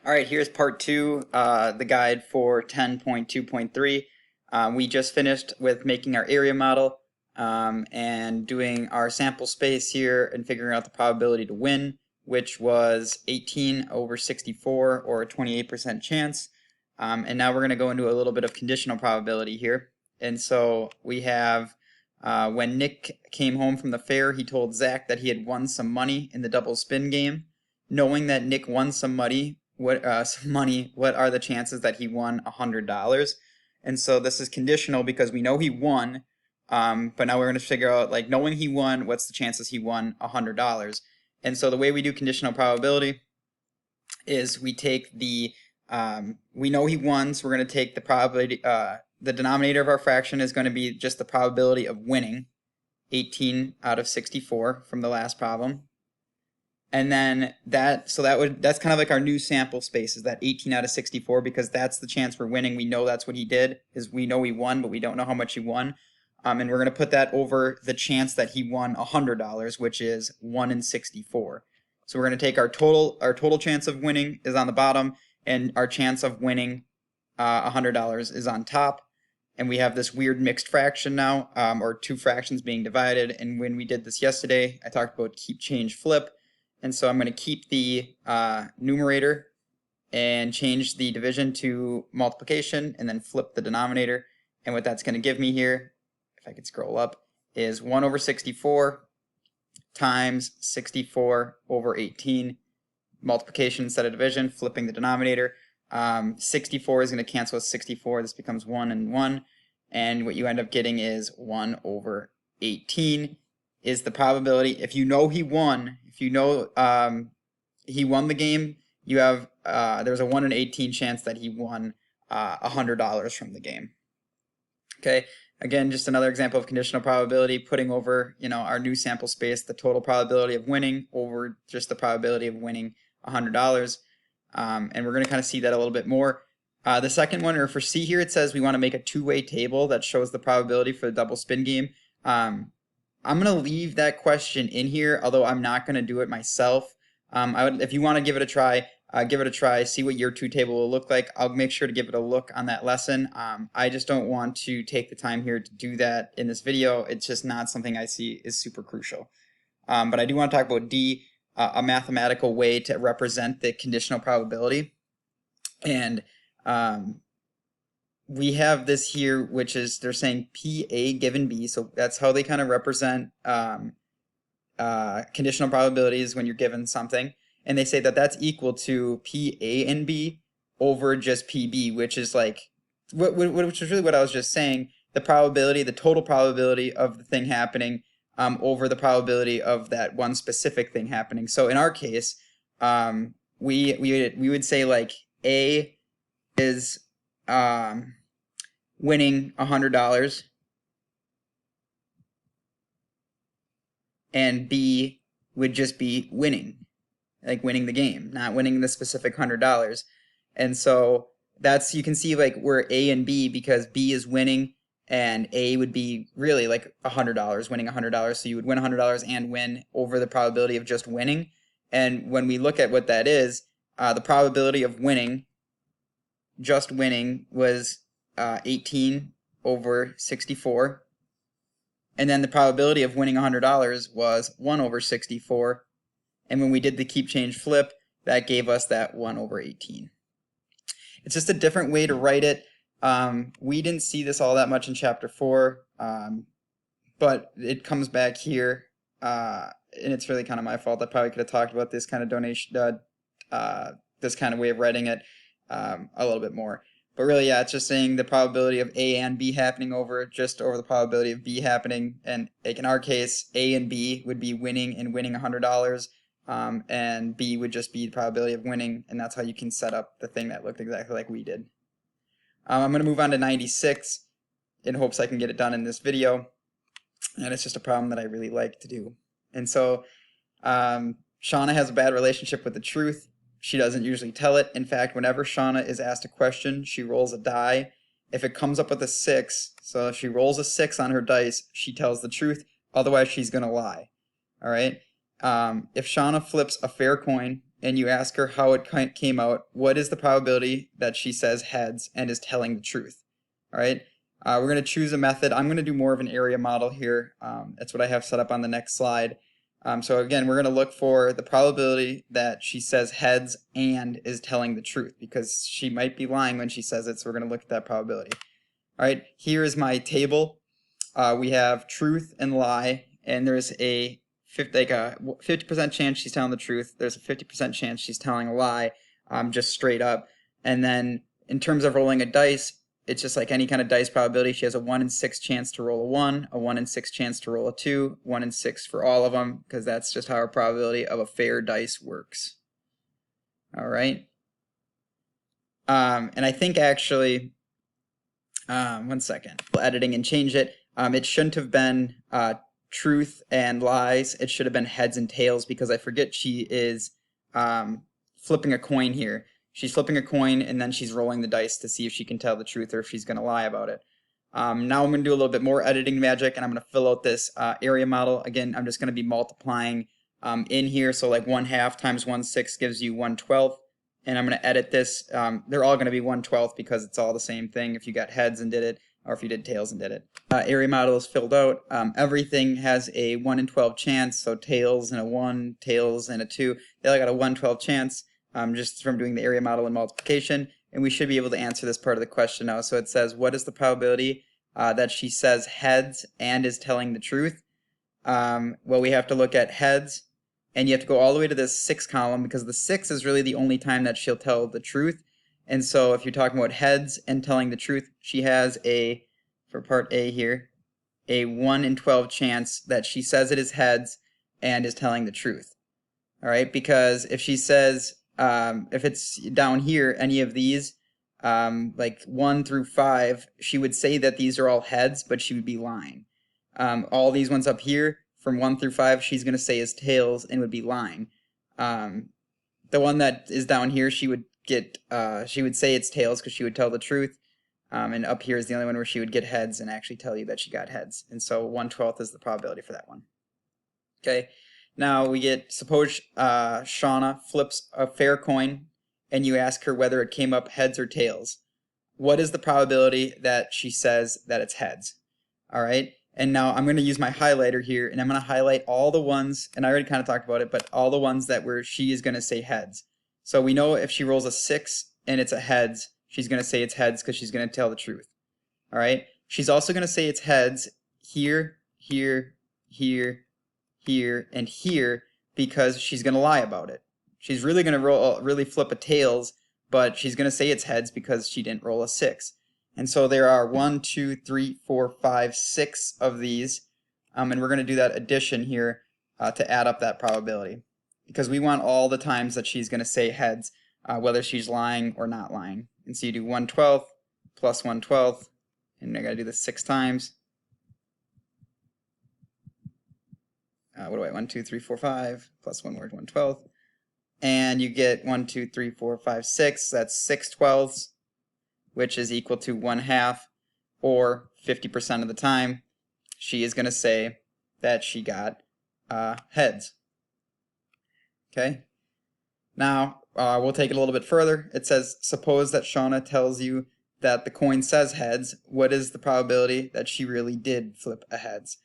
All right, here's part two, the guide for 10.2.3. We just finished with making our area model and doing our sample space here and figuring out the probability to win, which was 18 over 64 or a 28% chance. And now we're going to go into a little bit of conditional probability here. And so we have when Nick came home from the fair, he told Zach that he had won some money in the double spin game. Knowing that Nick won some money, what are the chances that he won $100? And so this is conditional because we know he won, but now we're going to figure out, like, knowing he won, what's the chances he won $100? And so the way we do conditional probability is we take the we know he won, so we're going to take the probability. The denominator of our fraction is going to be just the probability of winning, 18 out of 64 from the last problem. And then that's kind of like our new sample space, is that 18 out of 64, because that's the chance for winning. We know that's what he did, is we know he won, but we don't know how much he won. And we're going to put that over the chance that he won $100, which is 1 in 64. So we're going to take our total chance of winning is on the bottom, and our chance of winning $100 is on top. And we have this weird mixed fraction now, or two fractions being divided. And when we did this yesterday, I talked about keep, change, flip. And so I'm going to keep the numerator and change the division to multiplication and then flip the denominator. And what that's going to give me here, if I could scroll up, is 1 over 64 times 64 over 18. Multiplication instead of division, flipping the denominator. 64 is going to cancel with 64. This becomes 1 and 1. And what you end up getting is 1 over 18 is the probability. If you know he won, if you know he won the game, you have there's a 1 in 18 chance that he won $100 from the game. Okay, again, just another example of conditional probability, putting over, our new sample space, the total probability of winning over just the probability of winning $100. And we're going to kind of see that a little bit more. The second one, or for C here, it says we want to make a two-way table that shows the probability for the double spin game. I'm going to leave that question in here, although I'm not going to do it myself. If you want to give it a try, see what your two table will look like. I'll make sure to give it a look on that lesson. I just don't want to take the time here to do that in this video. It's just not something I see is super crucial. But I do want to talk about D, a mathematical way to represent the conditional probability. And we have this here, which is, they're saying PA given B, so that's how they kind of represent conditional probabilities when you're given something. And they say that that's equal to PA and B over just PB, which is like, which is really what I was just saying, the probability, the total probability of the thing happening over the probability of that one specific thing happening. So in our case, we would say, like, A is winning $100 and B would just be winning, like winning the game, not winning the specific $100. And so that's, you can see, like, we're A and B because B is winning and A would be really like $100, winning $100. So you would win $100 and win over the probability of just winning. And when we look at what that is, the probability of winning, just winning, was 18 over 64. And then the probability of winning $100 was 1 over 64. And when we did the keep, change, flip, that gave us that 1 over 18. It's just a different way to write it. We didn't see this all that much in chapter 4, but it comes back here, and it's really kind of my fault. I probably could have talked about this kind of this kind of way of writing it a little bit more. But really, yeah, it's just saying the probability of A and B happening over the probability of B happening. And like in our case, A and B would be winning and winning $100, and B would just be the probability of winning, and that's how you can set up the thing that looked exactly like we did. I'm going to move on to 96 in hopes I can get it done in this video, and it's just a problem that I really like to do. And so Shauna has a bad relationship with the truth. She doesn't usually tell it. In fact, whenever Shauna is asked a question, she rolls a die. If it comes up with a 6, so if she rolls a 6 on her dice, she tells the truth. Otherwise, she's going to lie. All right? If Shauna flips a fair coin and you ask her how it came out, what is the probability that she says heads and is telling the truth? All right, we're going to choose a method. I'm going to do more of an area model here. That's what I have set up on the next slide. So again, we're going to look for the probability that she says heads and is telling the truth, because she might be lying when she says it, so we're going to look at that probability. All right, here is my table. We have truth and lie, and there's a 50% chance she's telling the truth. There's a 50% chance she's telling a lie, just straight up. And then in terms of rolling a dice, it's just like any kind of dice probability. She has a 1 in 6 chance to roll a 1, a 1 in 6 chance to roll a 2, 1 in 6 for all of them, because that's just how our probability of a fair dice works. All right. And I think actually, one second, editing and change it. It shouldn't have been truth and lies. It should have been heads and tails, because I forget she is flipping a coin here. She's flipping a coin and then she's rolling the dice to see if she can tell the truth or if she's going to lie about it. Now I'm going to do a little bit more editing magic, and I'm going to fill out this area model. Again, I'm just going to be multiplying in here. So like 1/2 times 1/6 gives you 1/12. And I'm going to edit this. They're all going to be 1/12 because it's all the same thing if you got heads and did it, or if you did tails and did it. Area model is filled out. Everything has a 1 in 12 chance, so tails and a 1, tails and a 2. They all got a 1/12 chance just from doing the area model and multiplication. And we should be able to answer this part of the question now. So it says, what is the probability that she says heads and is telling the truth? Well, we have to look at heads. And you have to go all the way to this 6 column, because the 6 is really the only time that she'll tell the truth. And so if you're talking about heads and telling the truth, she has a, for part A here, a 1 in 12 chance that she says it is heads and is telling the truth. All right, because if she says, if it's down here, any of these, like 1 through 5, she would say that these are all heads, but she would be lying. All these ones up here, from 1 through 5, she's going to say is tails and would be lying. The one that is down here, she would say it's tails because she would tell the truth. And up here is the only one where she would get heads and actually tell you that she got heads. And so 1/12 is the probability for that one. Okay. Now we get, suppose Shauna flips a fair coin and you ask her whether it came up heads or tails. What is the probability that she says that it's heads? All right. And now I'm going to use my highlighter here, and I'm going to highlight all the ones, and I already kind of talked about it, but all the ones that where she is going to say heads. So we know if she rolls a 6 and it's a heads, she's going to say it's heads because she's going to tell the truth. All right. She's also going to say it's heads here, here, here, here, and here, because she's going to lie about it. She's really going to really flip a tails, but she's going to say it's heads because she didn't roll a 6. And so there are 1, 2, 3, 4, 5, 6 of these, and we're going to do that addition here to add up that probability, because we want all the times that she's going to say heads, whether she's lying or not lying. And so you do 1/12 plus 1/12, and I got to do this 6 times. What do I? 1, 2, 3, 4, 5 plus 1 more 1/12, and you get 1, 2, 3, 4, 5, 6. That's 6/12, which is equal to 1/2, or 50% of the time, she is going to say that she got heads. Okay. Now we'll take it a little bit further. It says, suppose that Shauna tells you that the coin says heads. What is the probability that she really did flip a heads?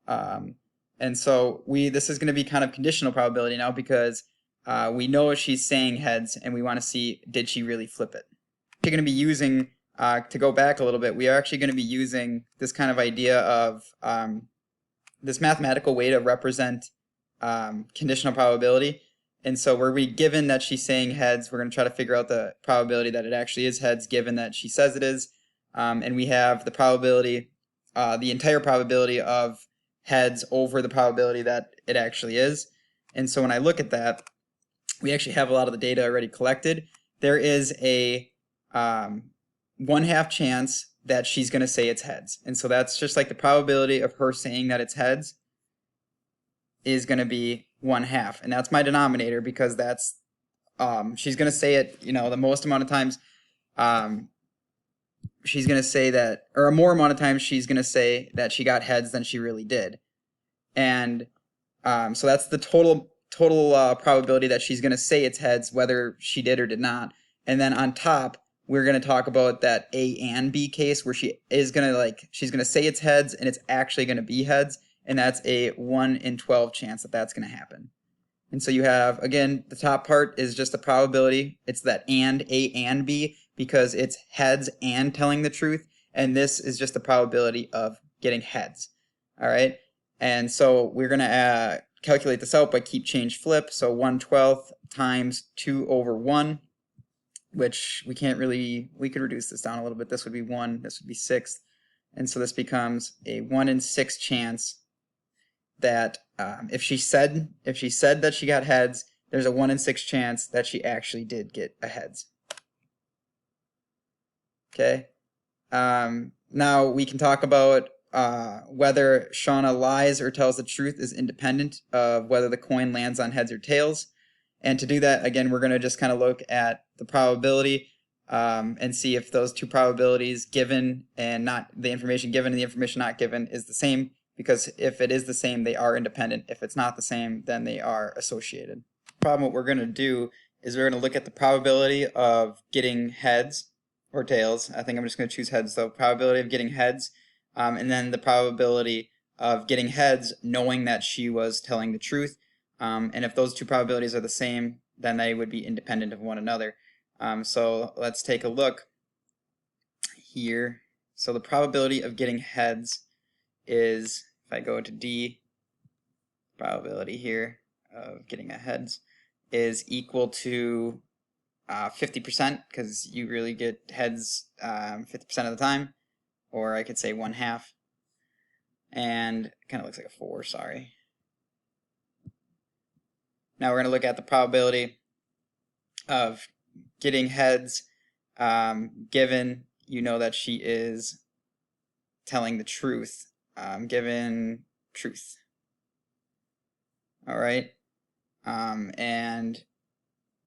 And so this is going to be kind of conditional probability now, because we know she's saying heads, and we want to see, did she really flip it? We're going to be using, to go back a little bit, we are actually going to be using this kind of idea of this mathematical way to represent conditional probability. And so were we given that she's saying heads, we're going to try to figure out the probability that it actually is heads given that she says it is. And we have the probability, the entire probability of heads over the probability that it actually is. And so when I look at that, we actually have a lot of the data already collected. There is a 1/2 chance that she's going to say it's heads. And so that's just like the probability of her saying that it's heads is going to be 1/2. And that's my denominator, because that's, she's going to say it, the most amount of times she's going to say that, or a more amount of times she's going to say that she got heads than she really did. And so that's the total total probability that she's going to say it's heads, whether she did or did not. And then on top, we're going to talk about that A and B case where she is going to she's going to say it's heads and it's actually going to be heads. And that's a 1 in 12 chance that that's going to happen. And so you have, again, the top part is just the probability. It's that and A and B because it's heads and telling the truth. And this is just the probability of getting heads. All right. And so we're going to calculate this out by keep change flip. So 1/12 times 2 over 1, which we can't really, we could reduce this down a little bit. This would be 1, this would be 6. And so this becomes a 1 in 6 chance that if she said that she got heads, there's a 1 in 6 chance that she actually did get a heads. Okay. Now we can talk about whether Shauna lies or tells the truth is independent of whether the coin lands on heads or tails. And to do that, again, we're going to just kind of look at the probability and see if those two probabilities given and not the information given and the information not given is the same. Because if it is the same, they are independent. If it's not the same, then they are associated. What we're going to do is we're going to look at the probability of getting heads or tails. I think I'm just going to choose heads though. Probability of getting heads, and then the probability of getting heads knowing that she was telling the truth. And if those two probabilities are the same, then they would be independent of one another. So let's take a look here. So the probability of getting heads is, if I go to D, probability here of getting a heads is equal to 50% because you really get heads 50% of the time, or I could say 1/2, and it kind of looks like a 4, sorry. Now we're going to look at the probability of getting heads given you know that she is telling the truth. Given truth. All right. And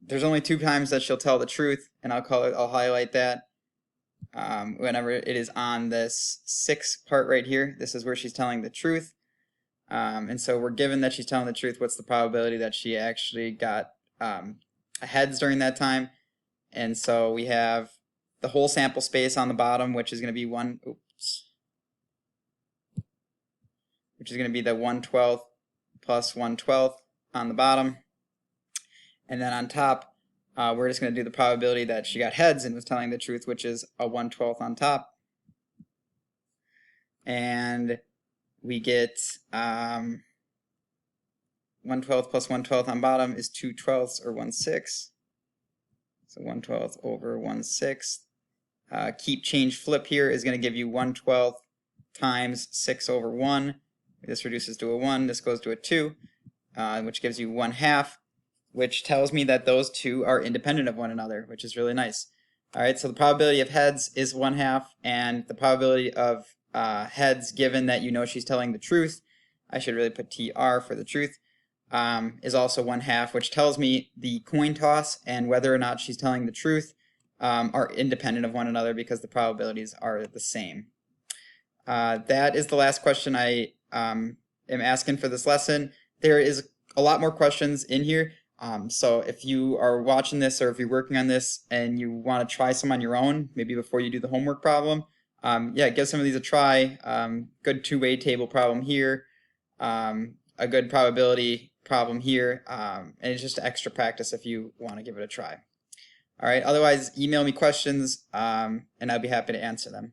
there's only 2 times that she'll tell the truth, and I'll highlight that whenever it is on this 6 part right here. This is where she's telling the truth. And so we're given that she's telling the truth. What's the probability that she actually got a heads during that time? And so we have the whole sample space on the bottom, which is going to be which is going to be the 1/12 plus 1/12 on the bottom. And then on top, we're just going to do the probability that she got heads and was telling the truth, which is a 1/12 on top. And we get 1/12 plus 1/12 on bottom is 2/12 or 1/6. So 1/12 over 1/6. Keep change flip here is going to give you 1/12 times 6 over 1. This reduces to a 1, this goes to a 2, which gives you 1/2, which tells me that those two are independent of one another, which is really nice. All right, so the probability of heads is 1/2, and the probability of heads, given that you know she's telling the truth, I should really put TR for the truth, is also 1/2, which tells me the coin toss and whether or not she's telling the truth are independent of one another because the probabilities are the same. That is the last question I am asking for this lesson. There is a lot more questions in here, so if you are watching this or if you're working on this and you want to try some on your own, maybe before you do the homework problem, yeah, give some of these a try. Good two-way table problem here, a good probability problem here, and it's just extra practice if you want to give it a try. All right, otherwise email me questions and I'll be happy to answer them.